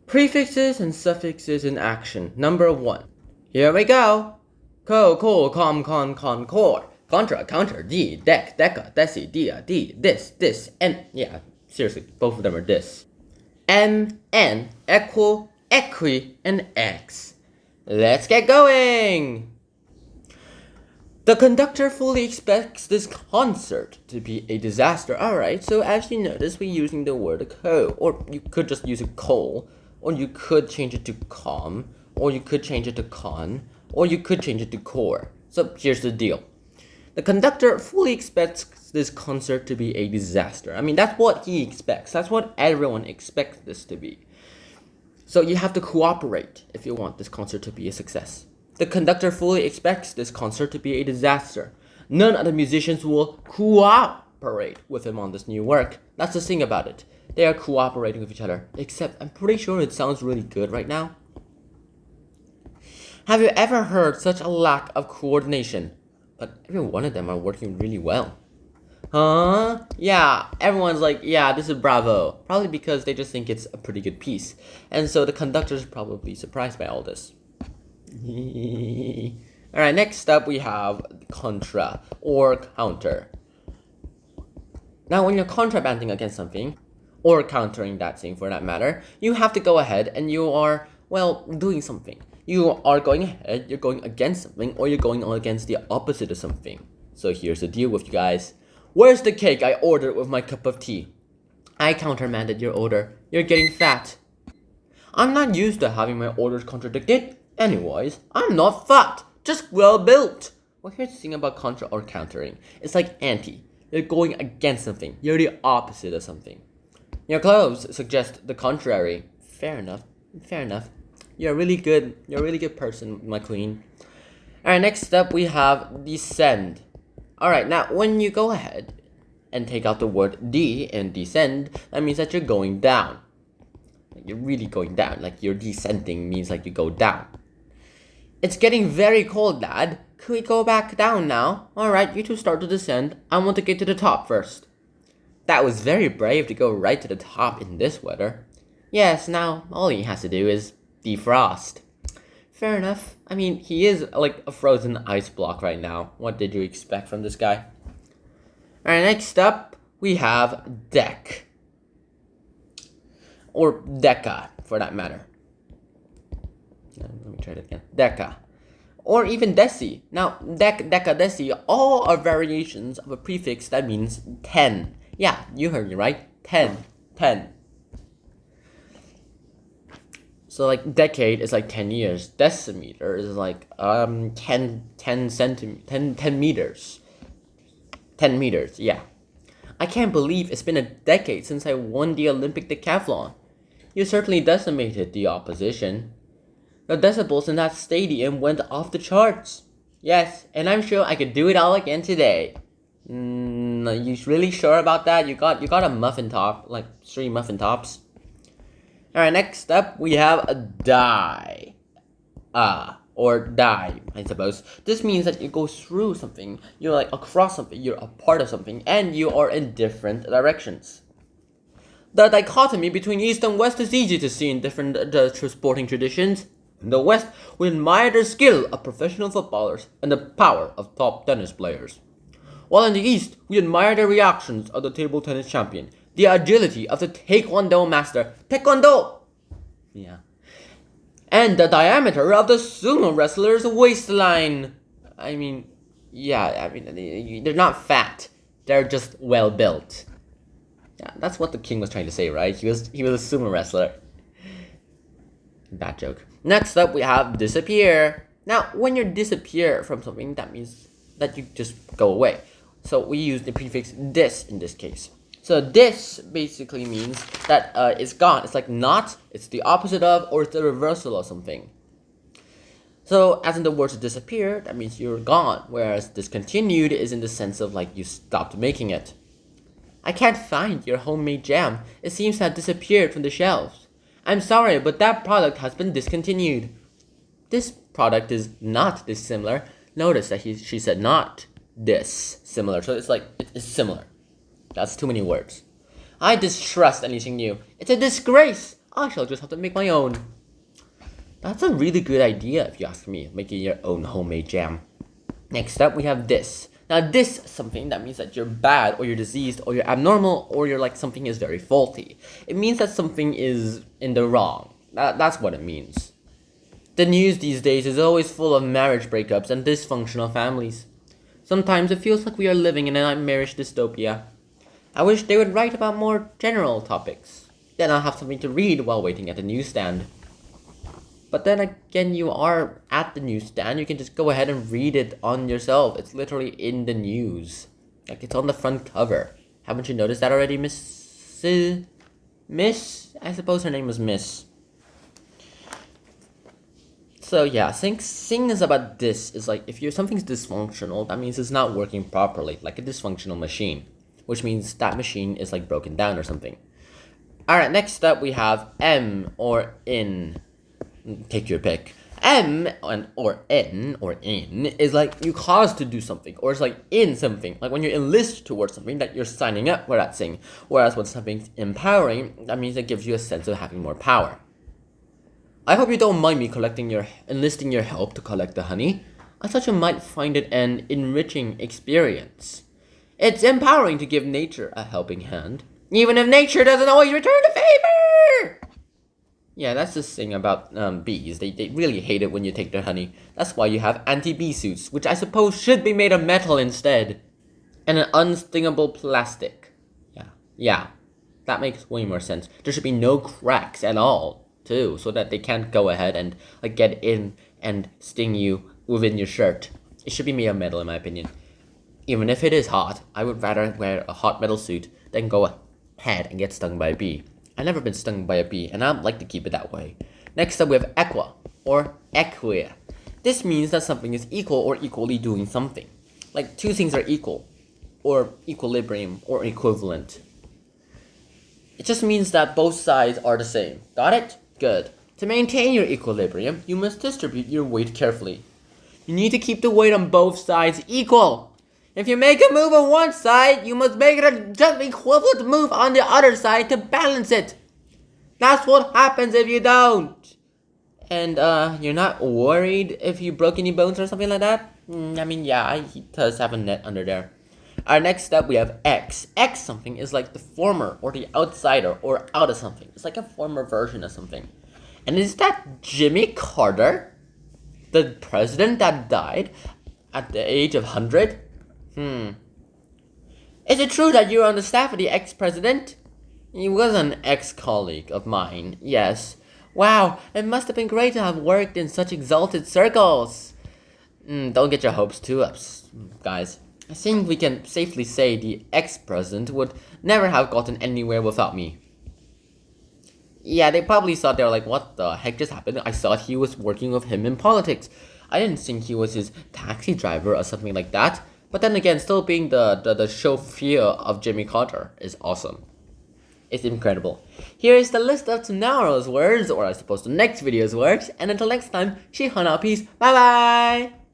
Prefixes and suffixes in action. Number 1. Here we go. Co, com, con, core. Contra, counter, D, dec, deca, deci, dia, D, this, and yeah, seriously, both of them are this. M, N, equal, equi, and X. Let's get going! The conductor fully expects this concert to be a disaster. Alright, so as you notice, we're using the word co, or you could just use a col, or you could change it to com, or you could change it to con, or you could change it to core. So here's the deal. The conductor fully expects this concert to be a disaster. I mean, that's what he expects. That's what everyone expects this to be. So you have to cooperate if you want this concert to be a success. The conductor fully expects this concert to be a disaster. None of the musicians will cooperate with him on this new work. That's the thing about it. They are cooperating with each other. Except I'm pretty sure it sounds really good right now. Have you ever heard such a lack of coordination? But every one of them are working really well. Huh? Yeah, everyone's like, yeah, this is bravo. Probably because they just think it's a pretty good piece. And so the conductor's probably surprised by all this. Alright, next up we have contra, or counter. Now when you're contrabanding against something, or countering that thing for that matter, you have to go ahead and you are, well, doing something. You are going ahead, you're going against something, or you're going against the opposite of something. So here's the deal with you guys. Where's the cake I ordered with my cup of tea? I countermanded your order. You're getting fat. I'm not used to having my orders contradicted. Anyways, I'm not fat, just well built. Well, here's the thing about contra or countering. It's like anti. You're going against something. You're the opposite of something. Your clothes suggest the contrary. Fair enough. Fair enough. You're a really good person, my queen. Alright, next up we have descend. Alright, now when you go ahead and take out the word de in descend, that means that you're going down. You're really going down. Like you're descending means like you go down. It's getting very cold, Dad. Could we go back down now? Alright, you two start to descend. I want to get to the top first. That was very brave to go right to the top in this weather. Yes, now all he has to do is defrost. Fair enough. I mean, he is like a frozen ice block right now. What did you expect from this guy? Alright, next up, we have dec. Or deca, for that matter. Let me try that again. Deca. Or even deci. Now, dec, deca, deci, all are variations of a prefix that means 10. Yeah, you heard me right. 10. 10. So like decade is like 10 years. Decimeter is like 10 meters. 10 meters, yeah. I can't believe it's been a decade since I won the Olympic decathlon. You certainly decimated the opposition. The decibels in that stadium went off the charts. Yes, and I'm sure I could do it all again today. You really sure about that? You got a muffin top, like 3 muffin tops. Alright, next up we have a die. Or die, I suppose. This means that you go through something, you're like across something, you're a part of something, and you are in different directions. The dichotomy between East and West is easy to see in different sporting traditions. In the West, we admire the skill of professional footballers and the power of top tennis players. While in the East, we admire the reactions of the table tennis champion, the agility of the taekwondo master, taekwondo! Yeah. And the diameter of the sumo wrestler's waistline. I mean, they're not fat. They're just well built. Yeah, that's what the king was trying to say, right? He was a sumo wrestler. Bad joke. Next up, we have disappear. Now, when you disappear from something, that means that you just go away. So we use the prefix dis in this case. So dis basically means that it's gone. It's like not, it's the opposite of, or it's the reversal of something. So as in the word to disappear, that means you're gone. Whereas discontinued is in the sense of like you stopped making it. I can't find your homemade jam. It seems to have disappeared from the shelves. I'm sorry, but that product has been discontinued. This product is not dissimilar. Notice that she said not dissimilar. So it's like, it's similar. That's too many words. I distrust anything new. It's a disgrace. I shall just have to make my own. That's a really good idea if you ask me, making your own homemade jam. Next up, we have this. Now this is something that means that you're bad, or you're diseased, or you're abnormal, or you're like something is very faulty. It means that something is in the wrong. That's what it means. The news these days is always full of marriage breakups and dysfunctional families. Sometimes it feels like we are living in a nightmarish dystopia. I wish they would write about more general topics. Then I'll have something to read while waiting at the newsstand. But then again, you are at the newsstand, you can just go ahead and read it on yourself. It's literally in the news. Like, it's on the front cover. Haven't you noticed that already, Miss? I suppose her name was Miss. So yeah, thing is about this is like, if something's dysfunctional, that means it's not working properly, like a dysfunctional machine. Which means that machine is like broken down or something. Alright, next up we have M or in. Take your pick. M or in is like you cause to do something, or it's like in something, like when you enlist towards something that you're signing up for that thing. Whereas when something's empowering, that means it gives you a sense of having more power. I hope you don't mind me enlisting your help to collect the honey. I thought you might find it an enriching experience. It's empowering to give nature a helping hand, even if nature doesn't always return the favor. Yeah, that's the thing about bees. They really hate it when you take their honey. That's why you have anti-bee suits, which I suppose should be made of metal instead. And an unstingable plastic. Yeah. That makes way more sense. There should be no cracks at all, too, so that they can't go ahead and like get in and sting you within your shirt. It should be made of metal, in my opinion. Even if it is hot, I would rather wear a hot metal suit than go ahead and get stung by a bee. I've never been stung by a bee, and I'd like to keep it that way. Next up, we have equa, or equia. This means that something is equal or equally doing something. Like, two things are equal, or equilibrium, or equivalent. It just means that both sides are the same. Got it? Good. To maintain your equilibrium, you must distribute your weight carefully. You need to keep the weight on both sides equal. If you make a move on one side, you must make it a just equivalent move on the other side to balance it. That's what happens if you don't. And you're not worried if you broke any bones or something like that? I mean, yeah, he does have a net under there. Our next up, we have X. X something is like the former or the outsider or out of something. It's like a former version of something. And is that Jimmy Carter? The president that died at the age of 100? Is it true that you were on the staff of the ex-president? He was an ex-colleague of mine, yes. Wow, it must have been great to have worked in such exalted circles. Don't get your hopes too up, guys. I think we can safely say the ex-president would never have gotten anywhere without me. Yeah, they probably thought, they were like, what the heck just happened? I thought he was working with him in politics. I didn't think he was his taxi driver or something like that. But then again, still being the chauffeur of Jimmy Carter is awesome. It's incredible. Here is the list of tomorrow's words, or I suppose the next video's words. And until next time, 喜欢老 peace. Bye bye!